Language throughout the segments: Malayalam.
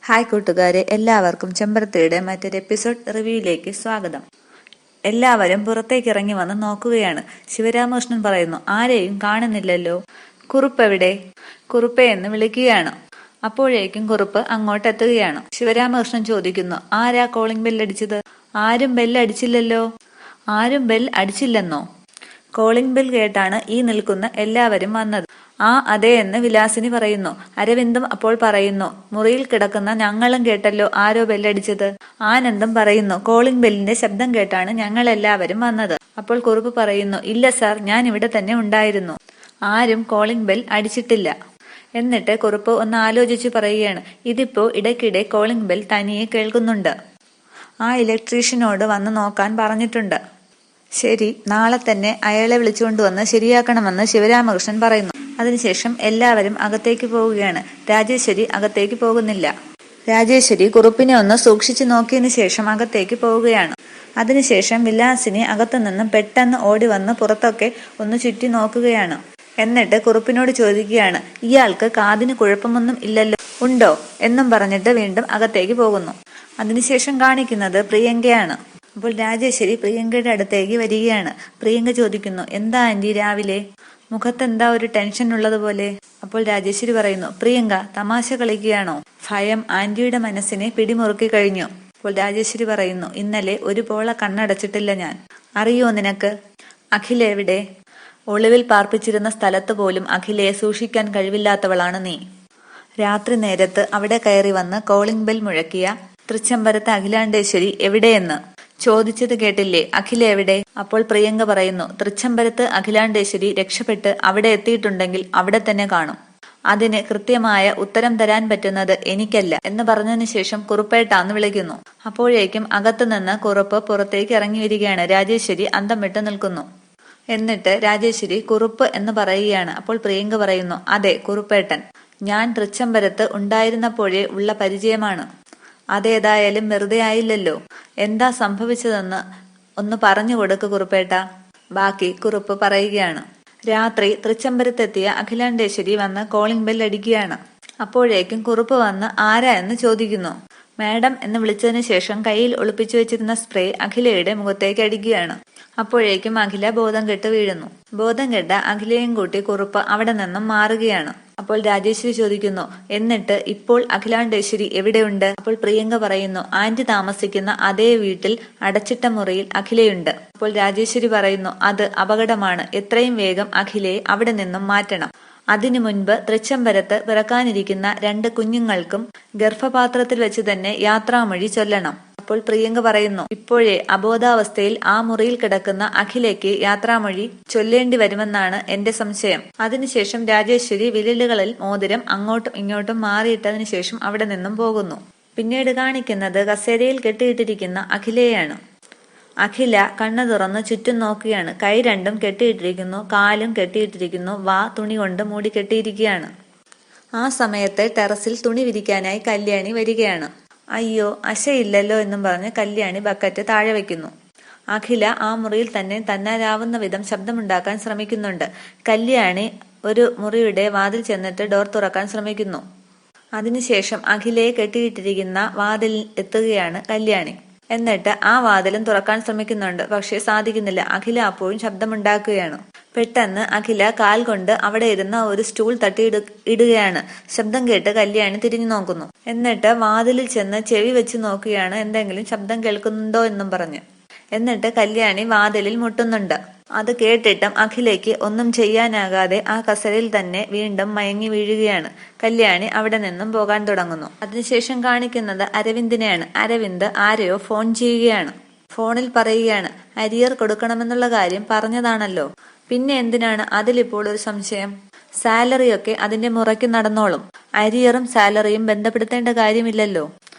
ഹായ് കൂട്ടുകാരെ, എല്ലാവർക്കും ചെമ്പരത്തിയുടെ മറ്റൊരു എപ്പിസോഡ് റിവ്യൂയിലേക്ക് സ്വാഗതം. എല്ലാവരും പുറത്തേക്ക് ഇറങ്ങി വന്ന് നോക്കുകയാണ്. ശിവരാമകൃഷ്ണൻ പറയുന്നു, ആരെയും കാണുന്നില്ലല്ലോ, കുറുപ്പ് എവിടെ? കുറുപ്പേ എന്ന് വിളിക്കുകയാണ്. അപ്പോഴേക്കും കുറുപ്പ് അങ്ങോട്ട് എത്തുകയാണ്. ശിവരാമകൃഷ്ണൻ ചോദിക്കുന്നു, ആരാ കോളിംഗ് ബെല്ലടിച്ചത്? ആരും ബെല്ലടിച്ചില്ലല്ലോ. ആരും ബെൽ അടിച്ചില്ലെന്നോ? കോളിംഗ് ബെൽ കേട്ടാണ് ഈ നിൽക്കുന്ന എല്ലാവരും വന്നത്. അതെ എന്ന് വിലാസിനി പറയുന്നു. അരവിന്ദും അപ്പോൾ പറയുന്നു, മുറിയിൽ കിടക്കുന്ന ഞങ്ങളും കേട്ടല്ലോ ആരോ ബെല്ലടിച്ചത്. ആനന്ദും പറയുന്നു, കോളിംഗ് ബെല്ലിന്റെ ശബ്ദം കേട്ടാണ് ഞങ്ങൾ എല്ലാവരും വന്നത്. അപ്പോൾ കുറുപ്പ് പറയുന്നു, ഇല്ല സാർ, ഞാൻ ഇവിടെ തന്നെ ഉണ്ടായിരുന്നു. ആരും കോളിംഗ് ബെൽ അടിച്ചിട്ടില്ല. എന്നിട്ട് കുറുപ്പ് ഒന്ന് ആലോചിച്ച് പറയുകയാണ്, ഇതിപ്പോ ഇടയ്ക്കിടെ കോളിംഗ് ബെൽ തനിയെ കേൾക്കുന്നുണ്ട്. ആ ഇലക്ട്രീഷ്യനോട് വന്ന് നോക്കാൻ പറഞ്ഞിട്ടുണ്ട്. ശരി, നാളെ തന്നെ അയാളെ വിളിച്ചുകൊണ്ടുവന്ന് ശരിയാക്കണമെന്ന് ശിവരാമകൃഷ്ണൻ പറയുന്നു. അതിനുശേഷം എല്ലാവരും അകത്തേക്ക് പോവുകയാണ്. രാജേശ്വരി അകത്തേക്ക് പോകുന്നില്ല. രാജേശ്വരി കുറുപ്പിനെ ഒന്ന് സൂക്ഷിച്ചു നോക്കിയതിനു ശേഷം അകത്തേക്ക് പോവുകയാണ്. അതിനുശേഷം വിലാസിനി അകത്തു നിന്നും പെട്ടെന്ന് ഓടി വന്ന് പുറത്തൊക്കെ ഒന്ന് ചുറ്റി നോക്കുകയാണ്. എന്നിട്ട് കുറുപ്പിനോട് ചോദിക്കുകയാണ്, ഇയാൾക്ക് കാതിന് കുഴപ്പമൊന്നും ഇല്ലല്ലോ, ഉണ്ടോ എന്നും പറഞ്ഞിട്ട് വീണ്ടും അകത്തേക്ക് പോകുന്നു. അതിനുശേഷം കാണിക്കുന്നത് പ്രിയങ്കയാണ്. അപ്പോൾ രാജേശ്വരി പ്രിയങ്കയുടെ അടുത്തേക്ക് വരികയാണ്. പ്രിയങ്ക ചോദിക്കുന്നു, എന്താ ആന്റി രാവിലെ മുഖത്തെന്താ ഒരു ടെൻഷൻ ഉള്ളതുപോലെ? അപ്പോൾ രാജേശ്വരി പറയുന്നു, പ്രിയങ്ക തമാശ കളിക്കുകയാണോ? ഭയം ആന്റിയുടെ മനസ്സിനെ പിടിമുറുക്കി കഴിഞ്ഞു. അപ്പോൾ രാജേശ്വരി പറയുന്നു, ഇന്നലെ ഒരു പോള കണ്ണടച്ചിട്ടില്ല ഞാൻ. അറിയോ നിനക്ക്? അഖില എവിടെ? ഒളിവിൽ പാർപ്പിച്ചിരുന്ന സ്ഥലത്ത് പോലും അഖിലയെ സൂക്ഷിക്കാൻ കഴിവില്ലാത്തവളാണ് നീ. രാത്രി നേരത്ത് അവിടെ കയറി വന്ന് കോളിംഗ് ബെൽ മുഴക്കിയ തൃച്ചംബരത്ത് അഖിലാണ്ടേശ്വരി എവിടെയെന്ന് ചോദിച്ചത് കേട്ടില്ലേ? അഖില എവിടെ? അപ്പോൾ പ്രിയങ്ക പറയുന്നു, തൃച്ചംബരത്ത് അഖിലാണ്ടേശ്വരി രക്ഷപ്പെട്ട് അവിടെ എത്തിയിട്ടുണ്ടെങ്കിൽ അവിടെ തന്നെ കാണും. അതിന് കൃത്യമായ ഉത്തരം തരാൻ പറ്റുന്നത് എനിക്കല്ല എന്ന് പറഞ്ഞതിന് ശേഷം കുറുപ്പേട്ടാന്ന് വിളിക്കുന്നു. അപ്പോഴേക്കും അകത്തുനിന്ന് കുറുപ്പ് പുറത്തേക്ക് ഇറങ്ങി വരികയാണ്. രാജേശ്വരി അന്തം വിട്ട് നിൽക്കുന്നു. എന്നിട്ട് രാജേശ്വരി കുറുപ്പ് എന്ന് പറയുകയാണ്. അപ്പോൾ പ്രിയങ്ക പറയുന്നു, അതെ കുറുപ്പേട്ടൻ, ഞാൻ തൃച്ചംബരത്ത് ഉണ്ടായിരുന്നപ്പോഴേ ഉള്ള പരിചയമാണ്. അതേതായാലും വെറുതെ ആയില്ലല്ലോ. എന്താ സംഭവിച്ചതെന്ന് ഒന്ന് പറഞ്ഞു കൊടുക്ക് കുറുപ്പേട്ട. ബാക്കി കുറുപ്പ് പറയുകയാണ്. രാത്രി തൃച്ചംബരത്തെത്തിയ അഖിലാണ്ടേശ്വരി വന്ന് കോളിംഗ് ബെൽ അടിക്കുകയാണ്. അപ്പോഴേക്കും കുറുപ്പ് വന്ന് ആരാ എന്ന് ചോദിക്കുന്നു. മാഡം എന്ന് വിളിച്ചതിന് ശേഷം കയ്യിൽ ഒളിപ്പിച്ചു വെച്ചിരുന്ന സ്പ്രേ അഖിലയുടെ മുഖത്തേക്ക് അടിക്കുകയാണ്. അപ്പോഴേക്കും അഖില ബോധം കെട്ട് വീഴുന്നു. ബോധം കെട്ട അഖിലയും കൂട്ടി കുറുപ്പ് അവിടെ നിന്നും മാറുകയാണ്. അപ്പോൾ രാജേശ്വരി ചോദിക്കുന്നു, എന്നിട്ട് ഇപ്പോൾ അഖിലാണ്ടേശ്വരി എവിടെയുണ്ട്? അപ്പോൾ പ്രിയങ്ക പറയുന്നു, ആന്റി താമസിക്കുന്ന അതേ വീട്ടിൽ അടച്ചിട്ട മുറിയിൽ അഖിലയുണ്ട്. അപ്പോൾ രാജേശ്വരി പറയുന്നു, അത് അപകടമാണ്, എത്രയും വേഗം അഖിലയെ അവിടെ നിന്നും മാറ്റണം. അതിനു മുൻപ് തൃച്ചംബരത്ത് പിറക്കാനിരിക്കുന്ന 2 കുഞ്ഞുങ്ങൾക്കും ഗർഭപാത്രത്തിൽ വെച്ച് തന്നെ യാത്രാമൊഴി ചൊല്ലണം. അപ്പോൾ പ്രിയങ്ക പറയുന്നു, ഇപ്പോഴേ അബോധാവസ്ഥയിൽ ആ മുറിയിൽ കിടക്കുന്ന അഖിലയ്ക്ക് യാത്രാമൊഴി ചൊല്ലേണ്ടി വരുമെന്നാണ് എന്റെ സംശയം. അതിനുശേഷം രാജേശ്വരി വിരലുകളിൽ മോതിരം അങ്ങോട്ടും ഇങ്ങോട്ടും മാറിയിട്ടതിനു ശേഷം അവിടെ നിന്നും പോകുന്നു. പിന്നീട് കാണിക്കുന്നത് കസേരയിൽ കെട്ടിയിട്ടിരിക്കുന്ന അഖിലയെയാണ്. അഖില കണ്ണു തുറന്ന് ചുറ്റും നോക്കുകയാണ്. കൈ രണ്ടും കെട്ടിയിട്ടിരിക്കുന്നു, കാലും കെട്ടിയിട്ടിരിക്കുന്നു, വാ തുണി കൊണ്ട് മൂടി കെട്ടിയിരിക്കുകയാണ്. ആ സമയത്ത് ടെറസിൽ തുണി വിരിക്കാനായി കല്യാണി വരികയാണ്. അയ്യോ, അശയില്ലല്ലോ എന്നും പറഞ്ഞ് കല്യാണി ബക്കറ്റ് താഴെ വെക്കുന്നു. അഖില ആ മുറിയിൽ തന്നെ തന്നാലാവുന്ന വിധം ശബ്ദമുണ്ടാക്കാൻ ശ്രമിക്കുന്നുണ്ട്. കല്യാണി ഒരു മുറിയുടെ വാതിൽ ചെന്നിട്ട് ഡോർ തുറക്കാൻ ശ്രമിക്കുന്നു. അതിനുശേഷം അഖിലയെ കെട്ടിയിട്ടിരിക്കുന്ന വാതിൽ എത്തുകയാണ് കല്യാണി. എന്നിട്ട് ആ വാതിലും തുറക്കാൻ ശ്രമിക്കുന്നുണ്ട്. പക്ഷെ സാധിക്കുന്നില്ല. അഖില അപ്പോഴും ശബ്ദമുണ്ടാക്കുകയാണ്. പെട്ടെന്ന് അഖില കാൽ കൊണ്ട് അവിടെ ഇരുന്ന ഒരു സ്റ്റൂൾ ഇടുകയാണ്. ശബ്ദം കേട്ട് കല്യാണി തിരിഞ്ഞു നോക്കുന്നു. എന്നിട്ട് വാതിലിൽ ചെന്ന് ചെവി വെച്ച് നോക്കുകയാണ്, എന്തെങ്കിലും ശബ്ദം കേൾക്കുന്നുണ്ടോ എന്നും പറഞ്ഞ്. എന്നിട്ട് കല്യാണി വാതിലിൽ മുട്ടുന്നുണ്ട്. അത് കേട്ടിട്ടും അഖിലയ്ക്ക് ഒന്നും ചെയ്യാനാകാതെ ആ കസരയിൽ തന്നെ വീണ്ടും മയങ്ങി വീഴുകയാണ്. കല്യാണി അവിടെ നിന്നും പോകാൻ തുടങ്ങുന്നു. അതിനുശേഷം കാണിക്കുന്നത് അരവിന്ദിനെയാണ്. അരവിന്ദ് ആരെയോ ഫോൺ ചെയ്യുകയാണ്. ഫോണിൽ പറയുകയാണ്, അരിയർ കൊടുക്കണമെന്നുള്ള കാര്യം പറഞ്ഞതാണല്ലോ, പിന്നെ എന്തിനാണ് അതിലിപ്പോൾ ഒരു സംശയം? സാലറിയൊക്കെ അതിന്റെ മുറയ്ക്ക് നടന്നോളും. അരിയറും സാലറിയും ബന്ധപ്പെടുത്തേണ്ട കാര്യമില്ലല്ലോ.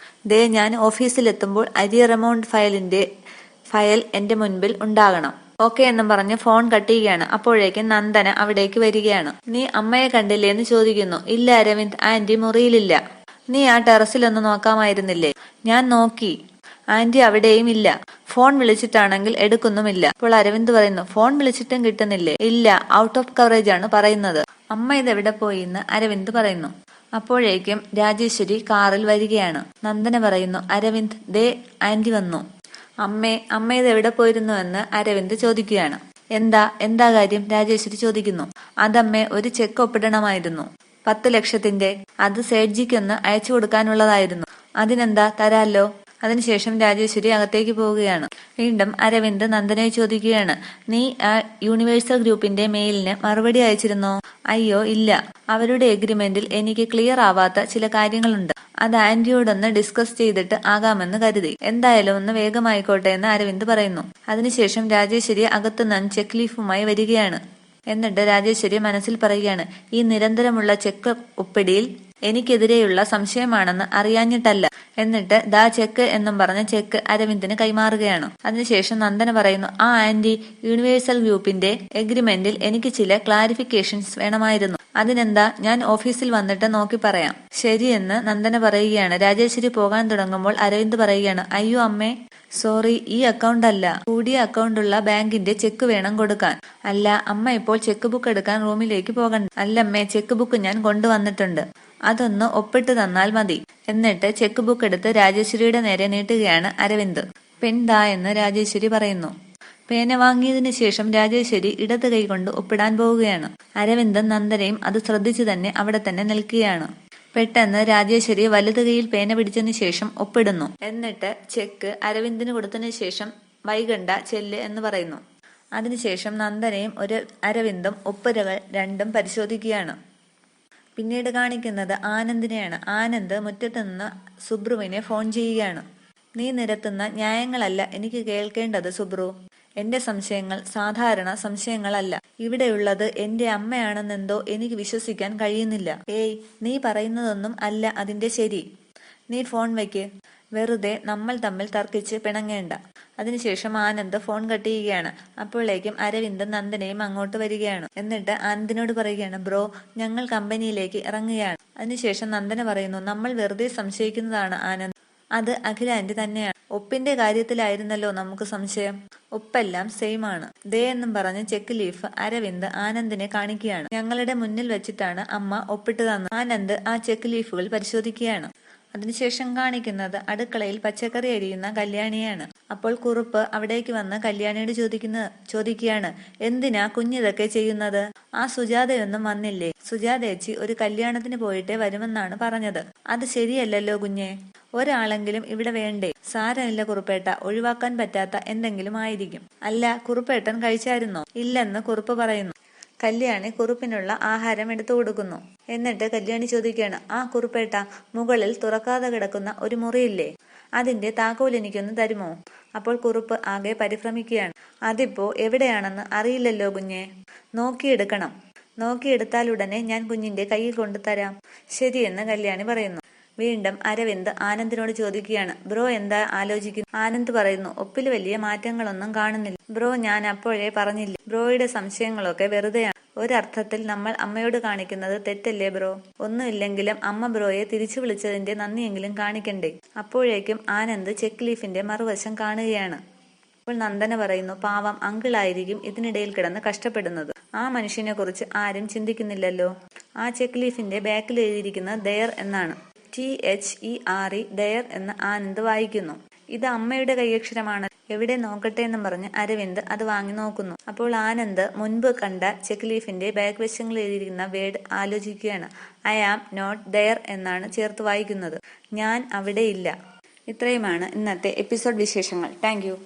ദേ, ഞാൻ ഓഫീസിലെത്തുമ്പോൾ അരിയർ എമൗണ്ട് ഫയൽ എന്റെ മുൻപിൽ ഉണ്ടാകണം. ഓക്കെ എന്നും പറഞ്ഞ് ഫോൺ കട്ട് ചെയ്യുകയാണ്. അപ്പോഴേക്കും നന്ദന അവിടേക്ക് വരികയാണ്. നീ അമ്മയെ കണ്ടില്ലേ എന്ന് ചോദിക്കുന്നു. ഇല്ല അരവിന്ദ്, ആന്റി മുറിയിലില്ല. നീ ആ ടെറസിലൊന്ന് നോക്കാമായിരുന്നില്ലേ? ഞാൻ നോക്കി, ആന്റി അവിടെയും ഇല്ല. ഫോൺ വിളിച്ചിട്ടാണെങ്കിൽ എടുക്കുന്നുമില്ല. അപ്പോൾ അരവിന്ദ് പറയുന്നു, ഫോൺ വിളിച്ചിട്ടും കിട്ടുന്നില്ലേ? ഇല്ല, ഔട്ട് ഓഫ് കവറേജ് ആണ് പറയുന്നത്. അമ്മ ഇതെവിടെ പോയി എന്ന് അരവിന്ദ് പറയുന്നു. അപ്പോഴേക്കും രാജേശ്വരി കാറിൽ വരികയാണ്. നന്ദന പറയുന്നു, അരവിന്ദ് ദേ ആന്റി വന്നു. അമ്മ ഇത് എവിടെ പോയിരുന്നു എന്ന് അരവിന്ദ് ചോദിക്കുകയാണ്. എന്താ കാര്യം? രാജേശ്വരി ചോദിക്കുന്നു. അതമ്മേ, ഒരു ചെക്ക് ഒപ്പിടണമായിരുന്നു. 10 ലക്ഷത്തിന്റെ. അത് സേഠ്ജിക്കൊന്ന് അയച്ചു കൊടുക്കാനുള്ളതായിരുന്നു. അതിനെന്താ, തരാല്ലോ. അതിനുശേഷം രാജേശ്വരി അകത്തേക്ക് പോവുകയാണ്. വീണ്ടും അരവിന്ദ് നന്ദനയെ ചോദിക്കുകയാണ്, നീ ആ യൂണിവേഴ്സൽ ഗ്രൂപ്പിന്റെ മെയിലിന് മറുപടി അയച്ചിരുന്നോ? അയ്യോ ഇല്ല, അവരുടെ എഗ്രിമെന്റിൽ എനിക്ക് ക്ലിയർ ആവാത്ത ചില കാര്യങ്ങളുണ്ട്. അത് ആന്റിയോടൊന്ന് ഡിസ്കസ് ചെയ്തിട്ട് ആകാമെന്ന് കരുതി. എന്തായാലും ഒന്ന് വേഗമായിക്കോട്ടെ എന്ന് അരവിന്ദ് പറയുന്നു. അതിനുശേഷം രാജേശ്വരി അകത്തുനിന്ന് ചെക്ക് ലീഫുമായി വരികയാണ്. എന്നിട്ട് രാജേശ്വരി മനസ്സിൽ പറയുകയാണ്, ഈ നിരന്തരമുള്ള ചെക്ക് ഒപ്പിടിയിൽ എനിക്കെതിരെയുള്ള സംശയമാണെന്ന് അറിയാഞ്ഞിട്ടല്ല. എന്നിട്ട് ദാ ചെക്ക് എന്നും പറഞ്ഞ ചെക്ക് അരവിന്ദിന് കൈമാറുകയാണ്. അതിനുശേഷം നന്ദന പറയുന്നു, ആ ആന്റി, യൂണിവേഴ്സൽ ഗ്രൂപ്പിന്റെ എഗ്രിമെന്റിൽ എനിക്ക് ചില ക്ലാരിഫിക്കേഷൻസ് വേണമായിരുന്നു. അതിനെന്താ, ഞാൻ ഓഫീസിൽ വന്നിട്ട് നോക്കി പറയാം. ശരിയെന്ന് നന്ദന പറയുകയാണ്. രാജേശ്വരി പോകാൻ തുടങ്ങുമ്പോൾ അരവിന്ദ് പറയുകയാണ്, അയ്യോ അമ്മേ, സോറി, ഈ അക്കൗണ്ട് അല്ല, കൂടിയ അക്കൗണ്ടുള്ള ബാങ്കിന്റെ ചെക്ക് വേണം കൊടുക്കാൻ. അല്ല അമ്മ, ഇപ്പോൾ ചെക്ക് ബുക്ക് എടുക്കാൻ റൂമിലേക്ക് പോകണ്ട. അല്ലമ്മേ, ചെക്ക് ബുക്ക് ഞാൻ കൊണ്ടുവന്നിട്ടുണ്ട്, അതൊന്ന് ഒപ്പിട്ട് തന്നാൽ മതി. എന്നിട്ട് ചെക്ക് ബുക്ക് എടുത്ത് രാജേശ്വരിയുടെ നേരെ നീട്ടുകയാണ് അരവിന്ദ്. പെൻതാ എന്ന് രാജേശ്വരി പറയുന്നു. പേന വാങ്ങിയതിനു ശേഷം രാജേശ്വരി ഇടത് കൈ കൊണ്ട് ഒപ്പിടാൻ പോവുകയാണ്. അരവിന്ദും നന്ദനയും അത് ശ്രദ്ധിച്ചു തന്നെ അവിടെ തന്നെ നിൽക്കുകയാണ്. പെട്ടെന്ന് രാജേശ്വരി വലത് കൈയിൽ പേന പിടിച്ചതിനു ശേഷം ഒപ്പിടുന്നു. എന്നിട്ട് ചെക്ക് അരവിന്ദിന് കൊടുത്തതിനു ശേഷം വൈകണ്ട, ചെല്ല് എന്ന് പറയുന്നു. അതിനുശേഷം നന്ദനയും അരവിന്ദും ഒപ്പുരകൾ രണ്ടും പരിശോധിക്കുകയാണ്. പിന്നീട് കാണിക്കുന്നത് ആനന്ദിനെയാണ്. ആനന്ദ് മുറ്റത്ത് നിന്ന് സുബ്രുവിനെ ഫോൺ ചെയ്യുകയാണ്. നീ നിരത്തുന്ന ന്യായങ്ങളല്ല എനിക്ക് കേൾക്കേണ്ടത് സുബ്രു. എന്റെ സംശയങ്ങൾ സാധാരണ സംശയങ്ങളല്ല. ഇവിടെയുള്ളത് എന്റെ അമ്മയാണെന്നെന്തോ എനിക്ക് വിശ്വസിക്കാൻ കഴിയുന്നില്ല. ഏയ്, നീ പറയുന്നതൊന്നും അല്ല അതിന്റെ ശരി. നീ ഫോൺ വയ്ക്ക്. വെറുതെ നമ്മൾ തമ്മിൽ തർക്കിച്ച് പിണങ്ങേണ്ട. അതിനുശേഷം ആനന്ദ് ഫോൺ കട്ട് ചെയ്യുകയാണ്. അപ്പോഴേക്കും അരവിന്ദും നന്ദനയും അങ്ങോട്ട് വരികയാണ്. എന്നിട്ട് ആനന്ദിനോട് പറയുകയാണ്, ബ്രോ, ഞങ്ങൾ കമ്പനിയിലേക്ക് ഇറങ്ങുകയാണ്. അതിനുശേഷം നന്ദന പറയുന്നു, നമ്മൾ വെറുതെ സംശയിക്കുന്നതാണ് ആനന്ദ്. അത് അഖിലാന്റി തന്നെയാണ്. ഒപ്പിന്റെ കാര്യത്തിലായിരുന്നല്ലോ നമുക്ക് സംശയം. ഒപ്പെല്ലാം സെയിം ആണ്. ദേ എന്നും പറഞ്ഞ് ചെക്ക് ലീഫ് അരവിന്ദ് ആനന്ദിനെ കാണിക്കുകയാണ്. ഞങ്ങളുടെ മുന്നിൽ വെച്ചിട്ടാണ് അമ്മ ഒപ്പിട്ട് തന്നത്. ആനന്ദ് ആ ചെക്ക് ലീഫുകൾ പരിശോധിക്കുകയാണ്. അതിനുശേഷം കാണിക്കുന്നത് അടുക്കളയിൽ പച്ചക്കറി അരിയുന്ന കല്യാണിയാണ്. അപ്പോൾ കുറുപ്പ് അവിടേക്ക് വന്ന് കല്യാണിയോട് ചോദിക്കുകയാണ്, എന്തിനാ കുഞ്ഞിതൊക്കെ ചെയ്യുന്നത്? ആ സുജാതയൊന്നും വന്നില്ലേ? സുജാതേച്ചി ഒരു കല്യാണത്തിന് പോയിട്ടേ വരുമെന്നാണ് പറഞ്ഞത്. അത് ശരിയല്ലല്ലോ കുഞ്ഞെ. ഒരാളെങ്കിലും ഇവിടെ വേണ്ടേ? സാരമില്ല കുറുപ്പേട്ട, ഒഴിവാക്കാൻ പറ്റാത്ത എന്തെങ്കിലും ആയിരിക്കും. അല്ല, കുറുപ്പേട്ടൻ കഴിച്ചായിരുന്നോ? ഇല്ലെന്ന് കുറുപ്പ് പറയുന്നു. കല്യാണി കുറുപ്പിനുള്ള ആഹാരം എടുത്തു കൊടുക്കുന്നു. എന്നിട്ട് കല്യാണി ചോദിക്കുകയാണ്, ആ കുറുപ്പേട്ട, മുകളിൽ തുറക്കാതെ കിടക്കുന്ന ഒരു മുറിയില്ലേ, അതിന്റെ താക്കോൽ എനിക്കൊന്ന് തരുമോ? അപ്പോൾ കുറുപ്പ് ആകെ പരിഭ്രമിക്കുകയാണ്. അതിപ്പോ എവിടെയാണെന്ന് അറിയില്ലല്ലോ കുഞ്ഞെ. നോക്കിയെടുക്കണം. നോക്കിയെടുത്താലുടനെ ഞാൻ കുഞ്ഞിന്റെ കയ്യിൽ കൊണ്ടു തരാം. ശരിയെന്ന് കല്യാണി പറയുന്നു. വീണ്ടും അരവിന്ദ് ആനന്ദിനോട് ചോദിക്കുകയാണ്, ബ്രോ എന്താ ആലോചിക്കുന്നു? ആനന്ദ് പറയുന്നു, ഒപ്പിൽ വലിയ മാറ്റങ്ങളൊന്നും കാണുന്നില്ല ബ്രോ. ഞാൻ അപ്പോഴേ പറഞ്ഞില്ലേ, ബ്രോയുടെ സംശയങ്ങളൊക്കെ വെറുതെയാണ്. ഒരർത്ഥത്തിൽ നമ്മൾ അമ്മയോട് കാണിക്കുന്നത് തെറ്റല്ലേ ബ്രോ? ഒന്നുമില്ലെങ്കിലും അമ്മ ബ്രോയെ തിരിച്ചു വിളിച്ചതിന്റെ നന്ദിയെങ്കിലും കാണിക്കണ്ടേ? അപ്പോഴേക്കും ആനന്ദ് ചെക്ക് ലീഫിന്റെ മറുവശം കാണുകയാണ്. അപ്പോൾ നന്ദന പറയുന്നു, പാവം അങ്കിളായിരിക്കും ഇതിനിടയിൽ കിടന്ന് കഷ്ടപ്പെടുന്നത്. ആ മനുഷ്യനെ കുറിച്ച് ആരും ചിന്തിക്കുന്നില്ലല്ലോ. ആ ചെക്ക് ലീഫിന്റെ ബാക്കിൽ എഴുതിയിരിക്കുന്നത് ദയർ എന്നാണ്. THERE, ദയർ എന്ന് ആനന്ദ് വായിക്കുന്നു. ഇത് അമ്മയുടെ കൈയക്ഷരമാണ്, എവിടെ നോക്കട്ടെ എന്നും പറഞ്ഞ് അരവിന്ദ് അത് വാങ്ങി നോക്കുന്നു. അപ്പോൾ ആനന്ദ് മുൻപ് കണ്ട ചെക്ക് ലീഫിന്റെ ബാക്ക് വശങ്ങളിൽ എഴുതിയിരിക്കുന്ന വേർഡ് ആലോചിക്കുകയാണ്. I am not there എന്നാണ് ചേർത്ത് വായിക്കുന്നത്. ഞാൻ അവിടെ ഇല്ല. ഇത്രയുമാണ് ഇന്നത്തെ എപ്പിസോഡ് വിശേഷങ്ങൾ. Thank you.